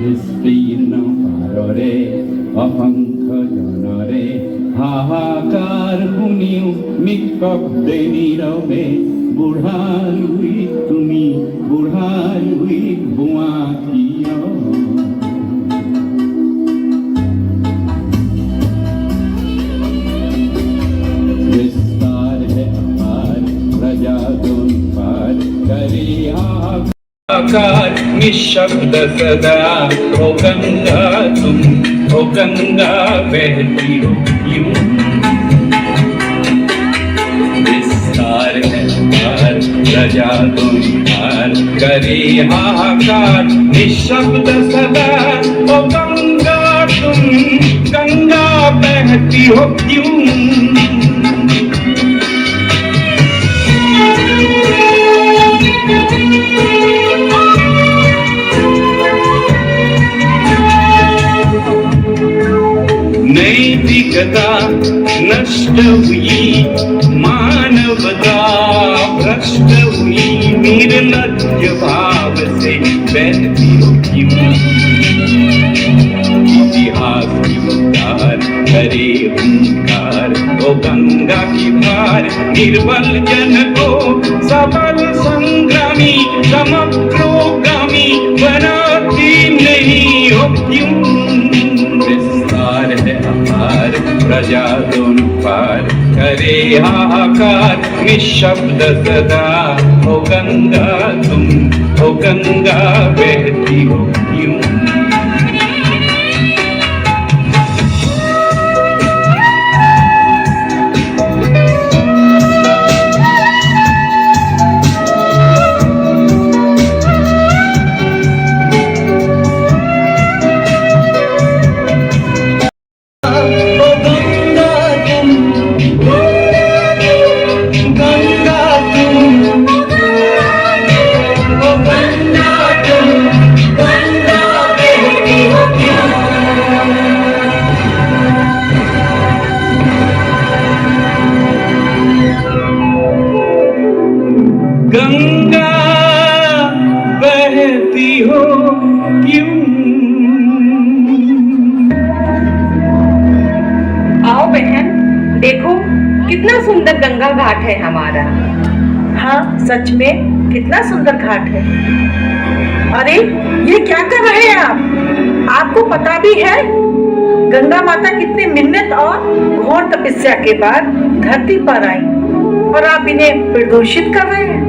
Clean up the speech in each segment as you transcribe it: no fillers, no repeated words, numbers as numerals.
বিস্তীর্ণ পাররে অসংখ্য জনরে হাহাকাৰ শুনিও নিস্তব্ধে নীৰৱে বুঢ়াই তুমি বুঢ়াই বোৱা কিয় आकार निशब्द सदा ओ गंगा तुम ओ गंगा बहती हो यूं विस्तार है पार प्रजा तुम पार करे हाहाकार निशब्द सदा ओ गंगा तुम गंगा बहती हो क्यों नैतिकता नष्ट हुई मानवता भ्रष्ट हुई निर्लज्ज भाव से बहती हो क्यों इतिहास की उद्धार करे हुंकार ओ गंगा की पार निर्बल जन को सबल संग्रामी समग्रोगामी बनाती नहीं हो क्यों है अपार प्रजा दोनों पार करे हाहाकार निशब्द सदा ओ गंगा तुम ओ गंगा बहती हो क्यों गंगा बहती हो क्यों आओ बहन देखो कितना सुंदर गंगा घाट है हमारा। हाँ सच में कितना सुंदर घाट है। अरे ये क्या कर रहे हैं आप? आपको पता भी है गंगा माता कितनी मिन्नत और घोर तपस्या के बाद धरती पर आई और आप इन्हें प्रदूषित कर रहे हैं।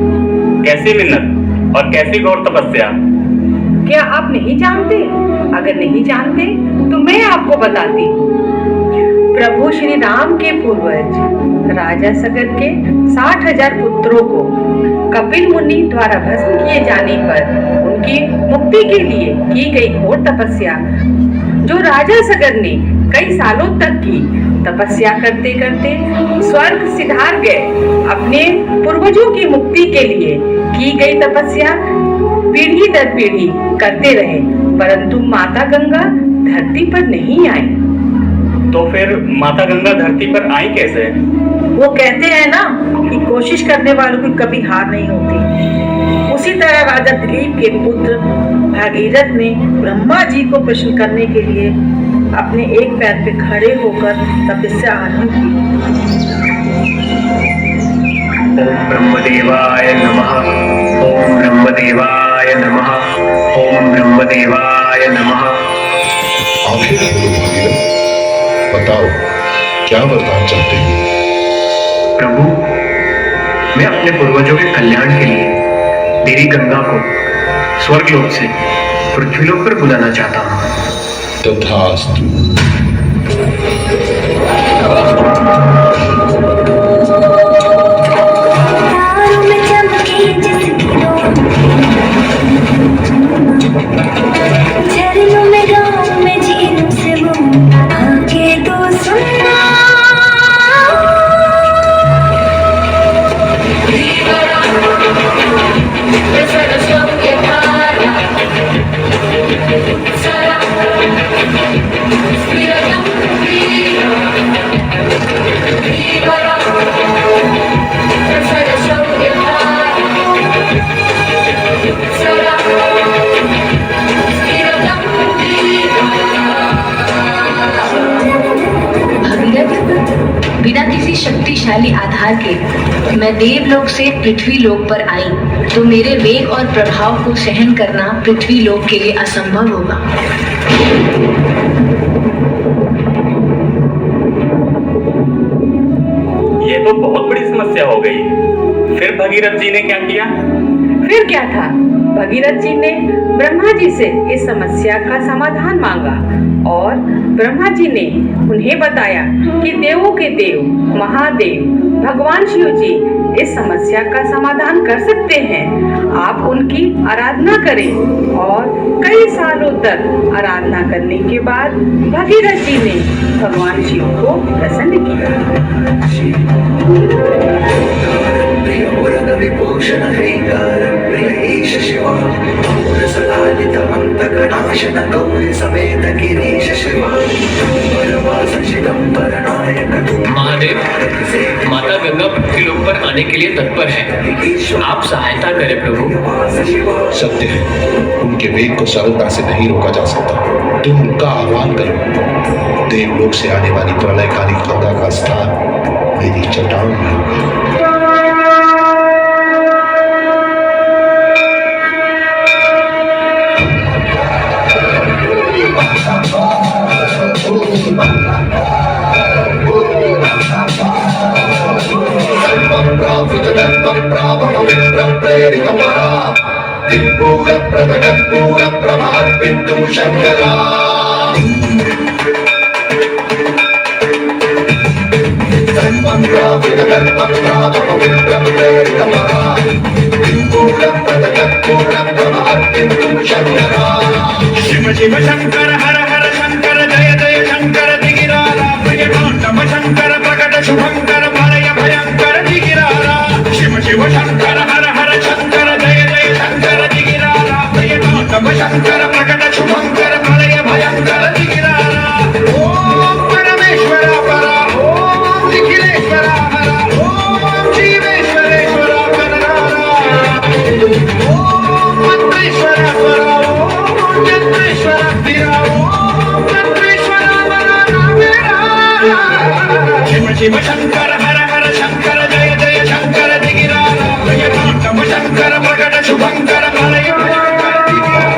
कैसी मिन्नत और कैसी घोर तपस्या? क्या आप नहीं जानते? अगर नहीं जानते तो मैं आपको बताती हूँ। प्रभु श्री राम के पूर्वज राजा सगद के 60,000 पुत्रों को कपिल मुनि द्वारा भस्म किए जाने पर उनकी मुक्ति के लिए की गई घोर तपस्या जो राजा सगद ने कई सालों तक की तपस्या करते करते स्वर्ग सिधार गए। अपने पूर्वजों की मुक्ति के लिए की गई तपस्या पीढ़ी दर पीढ़ी करते रहे परंतु माता गंगा धरती पर नहीं आई। तो फिर माता गंगा धरती पर आई कैसे? वो कहते हैं ना कि कोशिश करने वालों की कभी हार नहीं होती। उसी तरह राजा दिलीप के पुत्र भागीरथ ने ब्रह्मा जी को प्रश्न करने के लिए अपने एक पैर पे खड़े होकर तपस्या आरंभ की। ओम ब्रह्मदेवाय नमः ओम ब्रह्मदेवाय नमः ओम ब्रह्मदेवाय नमः। आखिर बताओ क्या वरदान चाहते हैं? प्रभु मैं अपने पूर्वजों के कल्याण के लिए देवी गंगा को स्वर्गलोक से पृथ्वीलोक पर बुलाना चाहता हूँ। तथास्तु। शक्तिशाली आधार के मैं देवलोक से पृथ्वी लोक पर आई तो मेरे वेग और प्रभाव को सहन करना पृथ्वी लोक के लिए असंभव होगा। ये तो बहुत बड़ी समस्या हो गई। फिर भगीरथ जी ने क्या किया? फिर क्या था, भगीरथ जी ने ब्रह्मा जी से इस समस्या का समाधान मांगा और ब्रह्मा जी ने उन्हें बताया कि देवों के देव महादेव भगवान शिव जी इस समस्या का समाधान कर सकते हैं। आप उनकी आराधना करें और कई सालों तक आराधना करने के बाद भगीरथ जी ने भगवान शिव को प्रसन्न किया। महादेव, माता गंगा पृथ्वी लोक पर आने के लिए तत्पर है। आप सहायता करें प्रभु। सत्य है, उनके वेग को सरलता से नहीं रोका जा सकता। तुम उनका आह्वान करो। देवलोक से आने वाली प्रलयकाली गंगा का स्थान मेरी चट्टान में होगा। शिव शिव शंकर हर हर शंकर जय जय शंकर दिगिरारा प्रिय तांडव शंकर प्रकट शुभंकर भय भयंकर दिगिरारा। शिव शिव शंकर हर हर शंकर जय जय शंकर दिगिरारा प्रिय तांडव शंकर प्रकट शुभंकर भय भयंकर दिगिरारा। ओम परमेश्वरा परा ओम निखिलेश्वरा हरा ओम शिवेश्वरेश्वरा परारा ओम मंत्रेश्वरा परा ओम चंद्रेश्वरा पिरा ओम चंद्रेश्वरा वरा मेरा। शिव शिव शंकर हर हर शंकर जय जय शंकर दिगिरारा प्रिय तांडव शंकर प्रकट शुभंकर भय भयंकर दिगिरारा।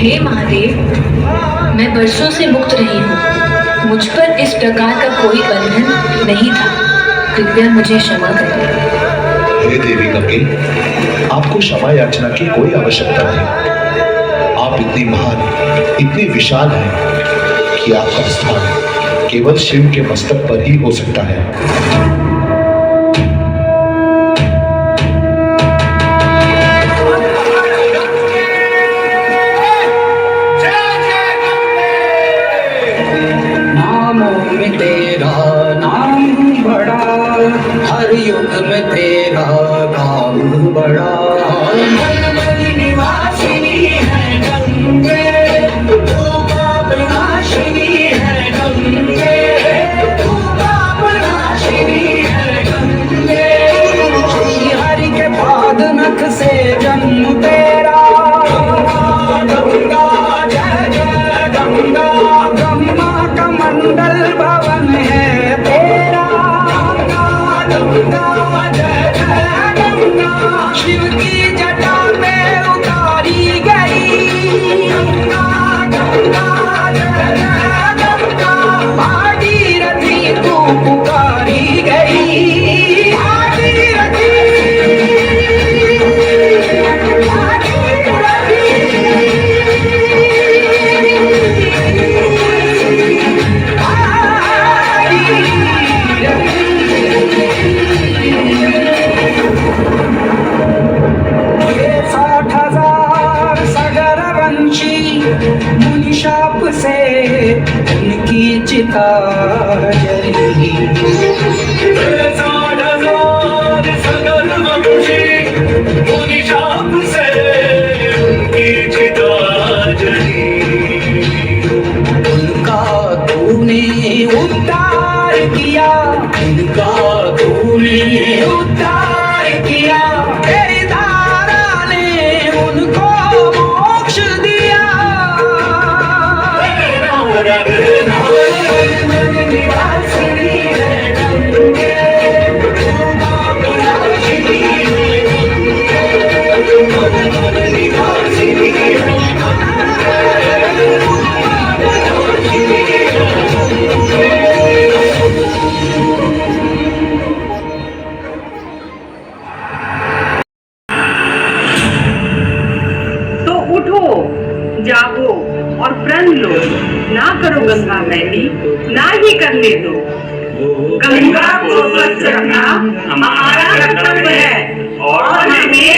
हे महादेव, मैं बरसों से मुक्त रही हूँ। मुझ पर इस प्रकार का कोई बंधन नहीं था। कृपया मुझे क्षमा करें। हे देवी गंगे, आपको क्षमा याचना की कोई आवश्यकता नहीं। आप इतनी महान, इतनी विशाल हैं कि आपका स्थान केवल शिव के मस्तक पर ही हो सकता है। हर युग में तेरा नाम बड़ा। निवासिनी है गंगे, तू पाप नाशिनी है गंगे, तू पाप नाशिनी है गंगे। श्री हरि के पाद नख से जन्म तेरा, गंगा जय जय गंगा। ब्रह्मा का मंडल भवन है तेरा, गंगा जय जय गंगा। शिव की जटा में उतारी गई, गंगा गंगा जय जय गंगा। भागीरथी तू पुकारी गई, भागीरथी शाप से उनकी चिता जली। 60,000 सगर वंशी उनकी शाप से उनकी चिता जली। तूने उद्धार किया, उनका तूने उद्धार किया, तेरी धारा ने उनको मोक्ष दिया। तो उठो, जागो और प्रण लो, ना करो गंगा मैली, ना ही करने दो। गंगा को स्वच्छ रखना हमारा कर्तव्य है और हमें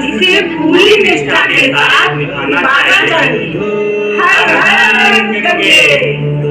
इसे पूरी निष्ठा के साथ निभाना चाहिए। हर हर गंगे।